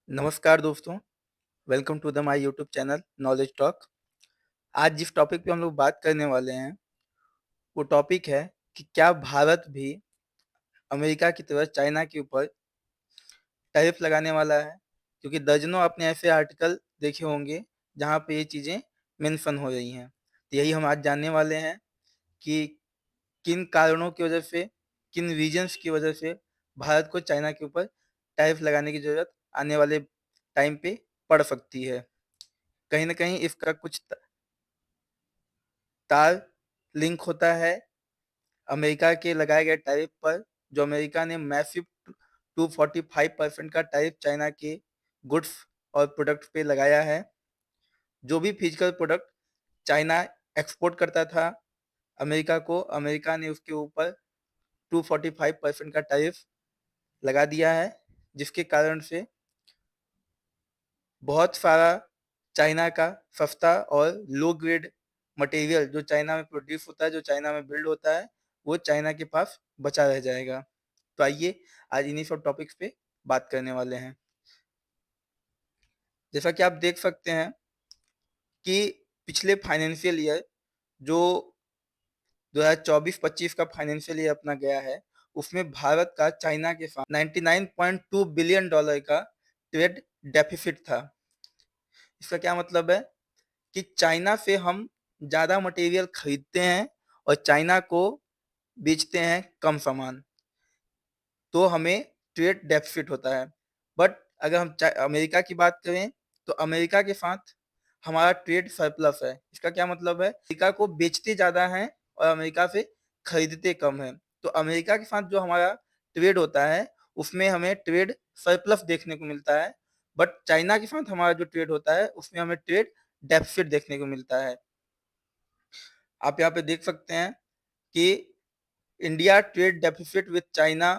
नमस्कार दोस्तों, welcome to the my YouTube channel knowledge talk. आज जिस टॉपिक पे हम लोग बात करने वाले हैं, वो टॉपिक है कि क्या भारत भी अमेरिका की तरह चाइना के ऊपर टैरिफ लगाने वाला है? क्योंकि दर्जनों आपने ऐसे आर्टिकल देखे होंगे जहाँ पे ये चीज़ें मेंशन हो रही हैं। तो यही हम आज जानने वाले हैं कि किन कारणों की वजह से, किन रीजन्स की वजह से भारत को चाइना के ऊपर टैरिफ लगाने की ज़रूरत आने वाले टाइम पे पड़ सकती है। कहीं न कहीं इसका कुछ तार लिंक होता है अमेरिका के लगाए गए टैरिफ पर, जो अमेरिका ने मैसिव 245% का टैरिफ चाइना के गुड्स और प्रोडक्ट पे लगाया है। जो भी फिजिकल प्रोडक्ट चाइना एक्सपोर्ट करता था अमेरिका को, अमेरिका ने उसके ऊपर 245% का टैरिफ लगा दिया है, जिसके कारण से बहुत सारा चाइना का सस्ता और लो ग्रेड मटेरियल जो चाइना में प्रोड्यूस होता है, जो चाइना में बिल्ड होता है, वो चाइना के पास बचा रह जाएगा। तो आइए आज इन्हीं सब टॉपिक्स पे बात करने वाले हैं। जैसा कि आप देख सकते हैं कि पिछले फाइनेंशियल ईयर जो 2024-25 का फाइनेंशियल ईयर अपना गया है, उसमें भारत का चाइना के साथ $99.2 बिलियन का ट्रेड डेफिसिट था। इसका क्या मतलब है कि चाइना से हम ज़्यादा मटेरियल खरीदते हैं और चाइना को बेचते हैं कम सामान, तो हमें ट्रेड डेफिसिट होता है। बट अगर हम अमेरिका की बात करें, तो अमेरिका के साथ हमारा ट्रेड सरप्लस है। इसका क्या मतलब है, अमेरिका को बेचते ज़्यादा हैं और अमेरिका से खरीदते कम हैं। तो अमेरिका के साथ जो हमारा ट्रेड होता है, उसमें हमें ट्रेड सरप्लस देखने को मिलता है। बट चाइना के साथ हमारा जो ट्रेड होता है, उसमें हमें ट्रेड डेफिसिट देखने को मिलता है। आप यहाँ पे देख सकते हैं कि India trade deficit with China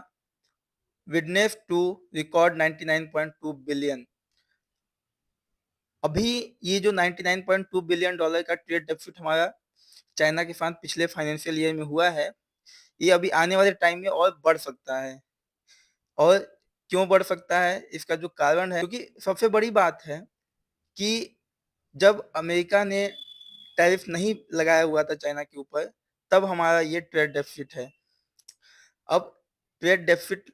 witness to record 99.2 billion. अभी ये जो 99.2 बिलियन डॉलर का ट्रेड डेफिसिट हमारा चाइना के साथ पिछले फाइनेंशियल ईयर में हुआ है, ये अभी आने वाले टाइम में और बढ़ सकता है। और क्यों बढ़ सकता है, इसका जो कारण है, क्योंकि सबसे बड़ी बात है कि जब अमेरिका ने टैरिफ नहीं लगाया हुआ था चाइना के ऊपर, तब हमारा ये ट्रेड डेफिसिट है। अब ट्रेड डेफिसिट,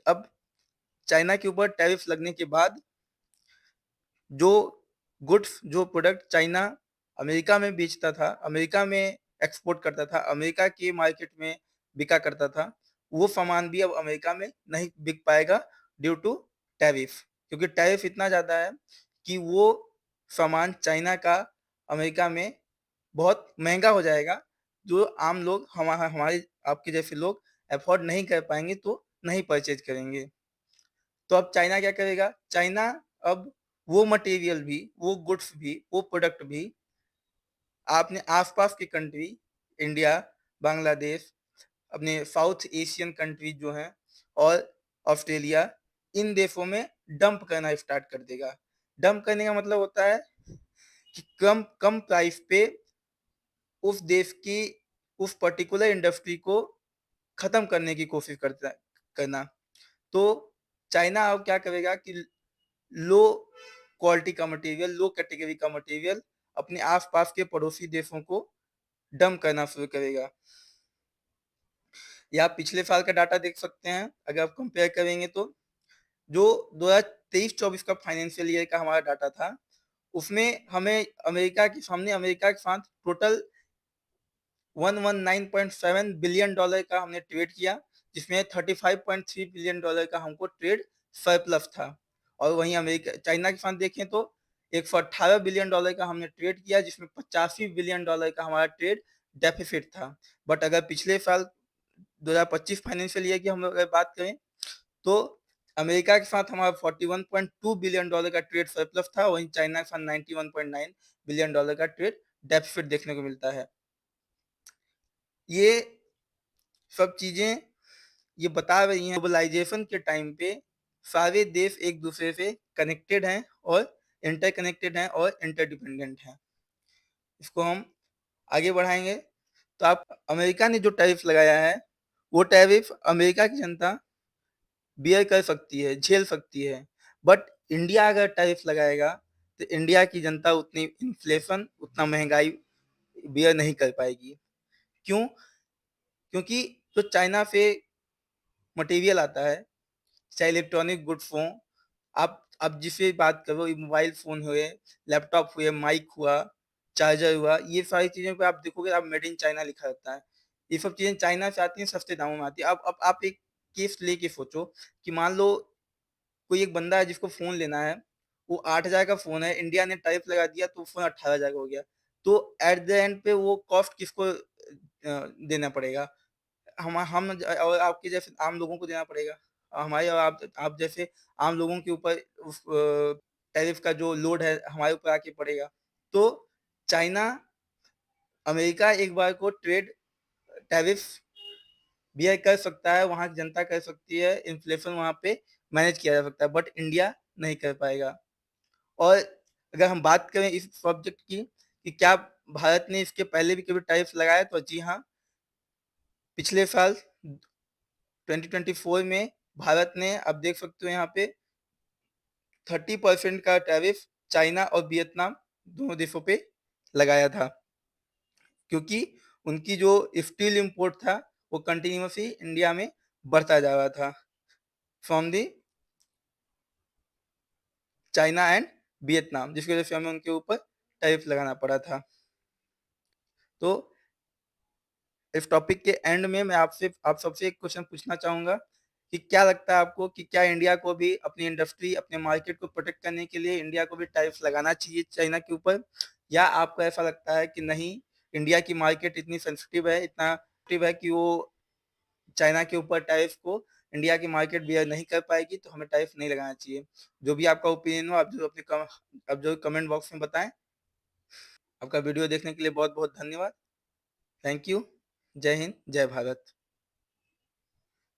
अब चाइना के ऊपर टैरिफ लगने के बाद जो गुड्स, जो प्रोडक्ट चाइना अमेरिका में बेचता था, अमेरिका में एक्सपोर्ट करता था, अमेरिका की मार्केट में बिका करता था, वो सामान भी अब अमेरिका में नहीं बिक पाएगा ड्यू टू टैरिफ। क्योंकि टैरिफ इतना ज़्यादा है कि वो सामान चाइना का अमेरिका में बहुत महंगा हो जाएगा, जो आम लोग हमारे आपके जैसे लोग अफोर्ड नहीं कर पाएंगे, तो नहीं परचेज करेंगे। तो अब चाइना क्या करेगा, चाइना अब वो मटेरियल भी, वो गुड्स भी, वो प्रोडक्ट भी आपने आसपास की कंट्री, इंडिया, बांग्लादेश, अपने साउथ एशियन कंट्रीज जो हैं, और ऑस्ट्रेलिया, इन देशों में डंप करना स्टार्ट कर देगा। डंप करने का मतलब होता है कि कम कम प्राइस पे उस देश की उस पर्टिकुलर इंडस्ट्री को खत्म करने की कोशिश करना। तो चाइना अब क्या करेगा कि लो क्वालिटी का मटेरियल, लो कैटेगरी का मटेरियल अपने आसपास के पड़ोसी देशों को डंप करना शुरू करेगा। या आप पिछले साल का डाटा देख सकते हैं, अगर आप कंपेयर करेंगे तो जो 2023-24 का फाइनेंशियल ईयर का हमारा डाटा था, उसमें हमें अमेरिका के साथ टोटल 119.7 बिलियन डॉलर का हमने ट्रेड किया, जिसमें 35.3 बिलियन डॉलर का हमको ट्रेड सरप्लस था। और वहीं अमेरिका चाइना के साथ देखें तो 118 बिलियन डॉलर का हमने ट्रेड किया, जिसमें 85 बिलियन डॉलर का हमारा ट्रेड डेफिसिट था। बट अगर पिछले साल 2025 फाइनेंशियल ईयर की हम अगर बात करें, तो अमेरिका के साथ हमारा 41.2 बिलियन डॉलर का ट्रेड सरप्लस था, वहीं चाइना के साथ 91.9 बिलियन डॉलर का ट्रेड डेफिसिट देखने को मिलता है। ये सब चीजें ये बता रही हैं ग्लोबलाइजेशन के टाइम पे सारे देश एक दूसरे से कनेक्टेड हैं और इंटरकनेक्टेड हैं और इंटरडिपेंडेंट हैं। इसको हम आगे बढ़ाएंगे तो आप, अमेरिका ने जो टैरिफ लगाया है, वो टैरिफ अमेरिका की जनता बियर कर सकती है, झेल सकती है। बट इंडिया अगर टैरिफ लगाएगा, तो इंडिया की जनता उतनी इन्फ्लेशन, उतना महँगाई बियर नहीं कर पाएगी। क्यों? क्योंकि जो चाइना से मटेरियल आता है, चाहे इलेक्ट्रॉनिक गुड्स हों, आप जिससे बात करो, ये मोबाइल फ़ोन हुए, लैपटॉप हुए, माइक हुआ, चार्जर हुआ, ये सारी चीज़ों पे आप देखोगे, आप मेड इन चाइना लिखा रहता है। ये सब चीज़ें चाइना से आती हैं, सस्ते दामों में आती हैं। अब आप एक केस लेके सोचो कि मान लो कोई एक बंदा है जिसको फ़ोन लेना है, वो 8,000 का फ़ोन है, इंडिया ने टैरिफ लगा दिया तो फ़ोन 18,000 का हो गया। तो एट द एंड पे वो कॉस्ट किसको देना पड़ेगा? हम और आपके जैसे आम लोगों को देना पड़ेगा। हमारे और आप जैसे आम लोगों के ऊपर उस टैरिफ का जो लोड है हमारे ऊपर आके पड़ेगा। तो चाइना, अमेरिका एक बार को ट्रेड टैरिफ बेयर कर सकता है, वहाँ की जनता कर सकती है, इन्फ्लेशन वहाँ पे मैनेज किया जा सकता है, बट इंडिया नहीं कर पाएगा। और अगर हम बात करें इस सब्जेक्ट की कि क्या भारत ने इसके पहले भी कभी टैरिफ लगाया, तो जी हाँ, पिछले साल 2024 में भारत ने, आप देख सकते हो यहाँ पे, 30% का टैरिफ चाइना और वियतनाम दोनों देशों पे लगाया था, क्योंकि उनकी जो स्टील इंपोर्ट था वो कंटिन्यूअसली इंडिया में बढ़ता जा रहा था from the China and Vietnam, जिसकी वजह से हमें उनके ऊपर टैरिफ लगाना पड़ा था। तो इस टॉपिक के एंड में मैं आप सबसे एक क्वेश्चन पूछना चाहूंगा कि क्या लगता है आपको कि क्या इंडिया को भी अपनी इंडस्ट्री, अपने मार्केट को प्रोटेक्ट करने के लिए इंडिया को भी टैरिफ लगाना चाहिए चाइना के ऊपर, या आपको ऐसा लगता है कि नहीं, इंडिया की मार्केट इतनी सेंसिटिव है, इतना सेंसिटिव है कि वो चाइना के ऊपर टैरिफ को इंडिया की मार्केट बियर नहीं कर पाएगी, तो हमें टैरिफ नहीं लगाना चाहिए? जो भी आपका ओपिनियन हो, आप जो कमेंट बॉक्स में बताएं। आपका वीडियो देखने के लिए बहुत बहुत धन्यवाद। Thank you. जय हिंद, जय भारत।